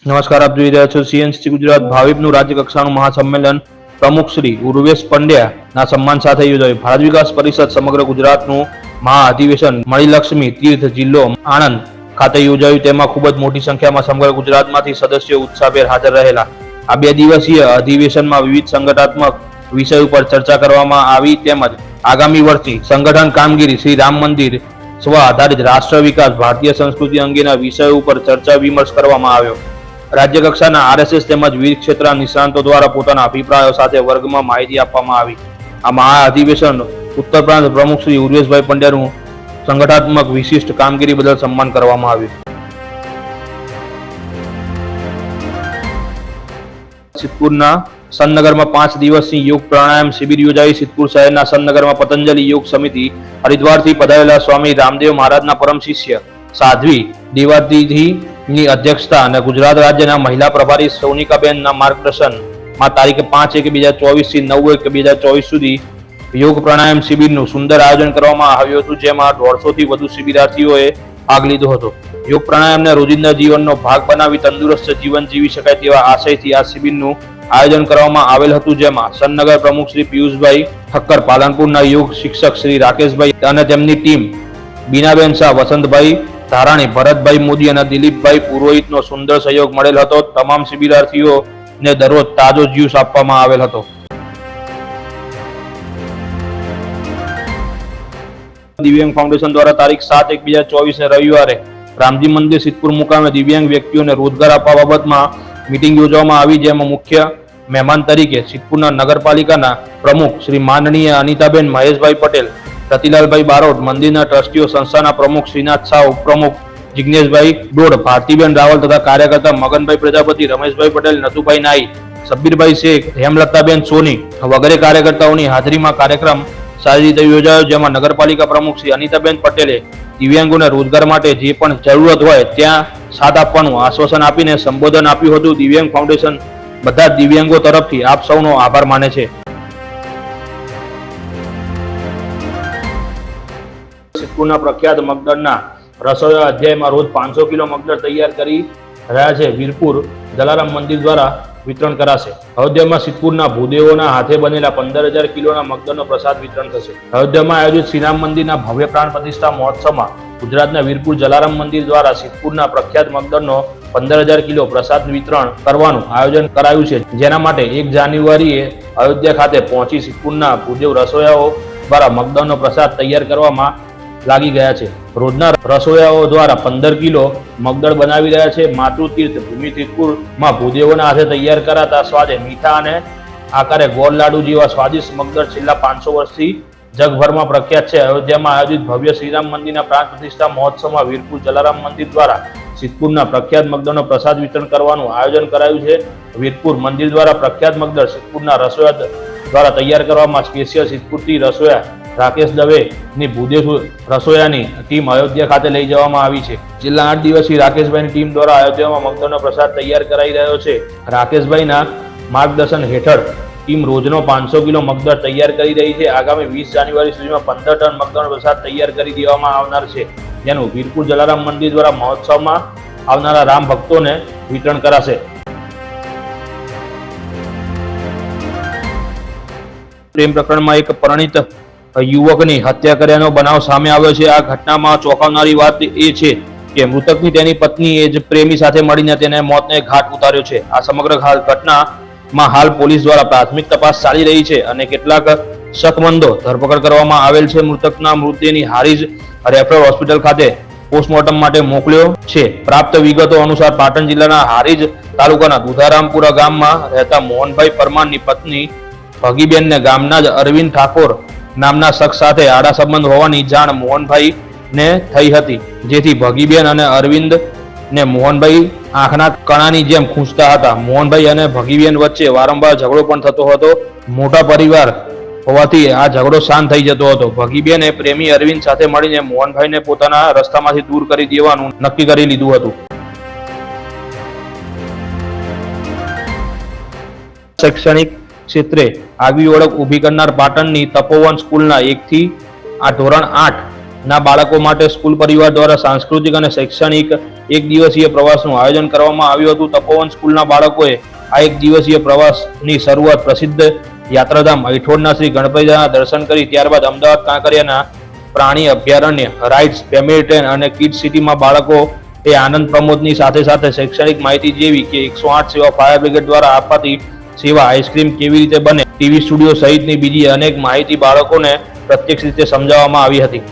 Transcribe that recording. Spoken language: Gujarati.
નમસ્કાર, આપ જોઈ રહ્યા છો સીએનસી ગુજરાત ભાવિપનું રાજ્ય કક્ષાનું મહાસંમેલન પ્રમુખ શ્રી ઉર્વેશ પંડ્યાના સન્માન સાથે યોજાયું. ભારત વિકાસ પરિષદ સમગ્ર ગુજરાતનું મહા અધિવેશન મણિલક્ષ્મી તીર્થ જિલ્લો આણંદ ખાતે યોજાયું. તેમાં ખૂબ જ મોટી સંખ્યામાં સમગ્ર ગુજરાતમાંથી સદસ્યો ઉત્સાહભેર હાજર રહેલા. આ 2 દિવસીય અધિવેશનમાં વિવિધ સંગઠનાત્મક વિષય ઉપર ચર્ચા કરવામાં આવી તેમજ આગામી વર્ષની સંગઠન કામગીરી, શ્રી રામ મંદિર, સ્વ આધારિત રાષ્ટ્ર વિકાસ, ભારતીય સંસ્કૃતિ અંગેના વિષયો ઉપર ચર્ચા વિમર્શ કરવામાં આવ્યો. રાજ્ય કક્ષાના આરએસએસ તેમજ વિવિધ ક્ષેત્રના નિષ્ણાંતો દ્વારા પોતાના અભિપ્રાયો સાથે વર્ગમાં માહિતી આપવામાં આવી. આ મહા અધિવેશન ઉત્તર પ્રાંત પ્રમુખ શ્રી ઉર્વેશભાઈ પંડ્યાનું સંગઠનાત્મક વિશિષ્ટ કામગીરી બદલ સન્માન કરવામાં આવ્યું. સિદ્ધપુરના સનનગરમાં 5 દિવસની યોગ પ્રાણાયામ શિબિર યોજાઈ. સિદ્ધપુર શહેરના સનનગરમાં પતંજલિ યોગ સમિતિ, હરિદ્વારથી પધારેલા સ્વામી રામદેવ મહારાજના પરમ શિષ્ય સાધ્વી દેવાદિની અધ્યક્ષતા અને ગુજરાત રાજ્યના મહિલા પ્રભારી સોનિકાબેનના માર્ગદર્શનમાં તારીખ 5/1/2024 થી 9/1/2024 સુધી યોગ પ્રાણાયામ શિબિરનું સુંદર આયોજન કરવામાં આવ્યું હતું, જેમાં 150 થી વધુ શિબિરાર્થીઓએ ભાગ લીધો હતો. યોગ પ્રાણાયામને રોજિંદા જીવનનો ભાગ બનાવી તંદુરસ્ત જીવન જીવી શકાય તેવા આશયથી આ શિબિરનું આયોજન કરવામાં આવેલ હતું, જેમાં સનનગર પ્રમુખ શ્રી પિયુષભાઈ ઠક્કર, પાલનપુરના યોગ શિક્ષક શ્રી રાકેશભાઈ અને તેમની ટીમ, બીનાબેન શાહ, વસંતભાઈ ધારાણી, ભરતભાઈ મોદી અને દિલીપભાઈ પુરોહિતનો સુંદર સહયોગ મળેલ હતો. તમામ શિબિરાર્થીઓને દરરોજ તાજો જ્યુસ આપવામાં આવેલ હતો. દિવ્યાંગ ફાઉન્ડેશન દ્વારા તારીખ 7/1/2024 રવિવારે રામજી મંદિર સિદ્ધપુર મુકામે દિવ્યાંગ વ્યક્તિઓને રોજગાર આપવા બાબતમાં મીટિંગ યોજવામાં આવી, જેમાં મુખ્ય મહેમાન તરીકે સિદ્ધપુરના નગરપાલિકાના પ્રમુખ શ્રી માનનીય અનિતાબેન મહેશભાઈ પટેલ, રતિલાલભાઈ બારોટ, મંદિરના ટ્રસ્ટીઓ, સંસ્થાના પ્રમુખ શ્રીનાથ શાહ, ઉપપ્રમુખ જિજ્ઞેશભાઈ ડોડ, ભારતીબેન રાવલ તથા કાર્યકર્તા મગનભાઈ પ્રજાપતિ, રમેશભાઈ પટેલ, નથુભાઈ નાઈ, સબ્બીરભાઈ શેખ, હેમલતાબેન સોની વગેરે કાર્યકર્તાઓની હાજરીમાં કાર્યક્રમ સારી રીતે યોજાયો, જેમાં નગરપાલિકા પ્રમુખ શ્રી અનિતાબેન પટેલે દિવ્યાંગોને રોજગાર માટે જે પણ જરૂરત હોય ત્યાં સાથ આપવાનું આશ્વાસન આપીને સંબોધન આપ્યું હતું. દિવ્યાંગ ફાઉન્ડેશન બધા જ દિવ્યાંગો તરફથી આપ સૌનો આભાર માને છે. સિદ્ધપુરના પ્રખ્યાત મગદળના રસોઈયા અધ્યાયમાં રોજ 500 કિલો મગદળ તૈયાર કરી રહ્યા છે. વીરપુર જલારામ મંદિર દ્વારા વિતરણ કરાશે. અયોધ્યામાં સિદ્ધપુરના ભૂદેવોના હાથે બનેલા 15,000 કિલોના મગદળનો પ્રસાદ વિતરણ થશે. અયોધ્યામાં આયોજિત શ્રીરામ મંદિરના ભવ્ય પ્રાણ પ્રતિષ્ઠા મહોત્સવમાં ગુજરાતના વીરપુર જલારામ મંદિર દ્વારા સિદ્ધપુરના પ્રખ્યાત મગદળનો 15,000 કિલો પ્રસાદ વિતરણ કરવાનું આયોજન કરાયું છે, જેના માટે 1 જાન્યુઆરીએ અયોધ્યા ખાતે પહોંચી સિદ્ધપુરના ભૂદેવ રસોઈયાઓ દ્વારા મગદળનો પ્રસાદ તૈયાર કરવામાં લાગી ગયા છે. રોજના રસોઈયાઓ દ્વારા 15 કિલો મગદળ બનાવી રહ્યા છે. માતૃતીર્થ ભૂમિ સિદ્ધપુરમાં ભૂદેવોના હાથે તૈયાર કરાતા સ્વાદે મીઠા અને આકારે ગોળ લાડુ જેવા સ્વાદિષ્ટ મગદળ છેલ્લા 500 વર્ષથી જગભરમાં પ્રખ્યાત છે. અયોધ્યામાં આયોજિત ભવ્ય શ્રીરામ મંદિરના પ્રાણ પ્રતિષ્ઠા મહોત્સવમાં વીરપુર જલારામ મંદિર દ્વારા સિદ્ધપુરના પ્રખ્યાત મગદળનો પ્રસાદ વિતરણ કરવાનું આયોજન કરાયું છે. વીરપુર મંદિર દ્વારા પ્રખ્યાત મગદળ સિદ્ધપુરના રસોઈયા દ્વારા તૈયાર કરવામાં સ્પેશિયલ સિદ્ધપુરથી રસોઈયા રાકેશ દવે ની ભૂદેવ રસોઈયાની ટીમ અયોધ્યા ખાતે લઈ જવામાં આવી છે. છેલ્લા 8 દિવસથી રાકેશભાઈની ટીમ દ્વારા અયોધ્યામાં મગદળનો પ્રસાદ તૈયાર કરાઈ રહ્યો છે. રાકેશભાઈના માર્ગદર્શન હેઠળ ટીમ રોજનો 500 કિલો મગદળ તૈયાર કરી રહી છે. આગામી 20 જાન્યુઆરી સુધીમાં 15 ટન મગદળનો પ્રસાદ તૈયાર કરી દેવામાં આવનાર છે, જેનું વીરપુર જલારામ મંદિર દ્વારા મહોત્સવમાં આવનારા રામ ભક્તોને વિતરણ કરાશે. પ્રેમ પ્રકરણમાં એક પરિણીત યુવકની હત્યા કર્યાનો બનાવ સામે આવ્યો છે. આ ઘટનામાં ચોંકાવનારી વાત એ છે કે મૃતકની તેની પત્નીએ જ પ્રેમી સાથે મળીને તેને મોતને ઘાટ ઉતાર્યો છે. આ સમગ્ર ઘટનામાં હાલ પોલીસ દ્વારા પ્રાથમિક તપાસ ચાલી રહી છે અને કેટલાક શકમંદો ધરપકડ કરવામાં આવેલ છે. મૃતકના મૃતદેહની હારીજ રેફરલ હોસ્પિટલ ખાતે પોસ્ટમોર્ટમ માટે મોકલ્યો છે. પ્રાપ્ત વિગતો અનુસાર પાટણ જિલ્લાના હારીજ તાલુકાના દુધારામપુરા ગામમાં રહેતા મોહનભાઈ પરમારની પત્ની ભગીબેનને ગામના જ અરવિંદ ઠાકોર નામના શખ્સ સાથે આડા સંબંધ હોવાની જાણ મોહનભાઈને થઈ હતી, જેથી ભગીબેન અને અરવિંદ ને મોહનભાઈ આંખના કણાની જેમ ખૂંચતા હતા. મોહનભાઈ અને ભગીબેન વચ્ચે વારંવાર ઝઘડો પણ થતો હતો. મોટા પરિવાર હોવાથી આ ઝઘડો શાંત થઈ જતો હતો. ભગીબેને પ્રેમી અરવિંદ સાથે મળીને મોહનભાઈને પોતાના રસ્તામાંથી દૂર કરી દેવાનું નક્કી કરી લીધું હતું. શૈક્ષણિક ક્ષેત્રે આગવી ઓળખ ઊભી કરનાર પાટણની તપોવન સ્કૂલના 1 થી ધોરણ 8 ના બાળકો માટે સ્કૂલ પરિવાર દ્વારા સાંસ્કૃતિક અને શૈક્ષણિક એક દિવસીય પ્રવાસનું આયોજન કરવામાં આવ્યું હતું. તપોવન સ્કૂલના બાળકોએ આ એક દિવસીય પ્રવાસની શરૂઆત પ્રસિદ્ધ યાત્રાધામ અઈઠોડના શ્રી ગણપતિના દર્શન કરી ત્યારબાદ અમદાવાદ કાંકરિયાના પ્રાણી અભયારણ્ય, રાઇડ્સ, ફેમિલી ટ્રેન અને કિડ્સ સિટીમાં બાળકો એ આનંદ પ્રમોદની સાથે સાથે શૈક્ષણિક માહિતી જેવી કે 108 સેવા ફાયર બ્રિગેડ દ્વારા અપાતી સેવા, આઈસ્ક્રીમ કેવી રીતે બને, ટીવી સ્ટુડિયો સહિતની બીજી અનેક માહિતી બાળકોને પ્રત્યક્ષ રીતે સમજાવવામાં આવી હતી.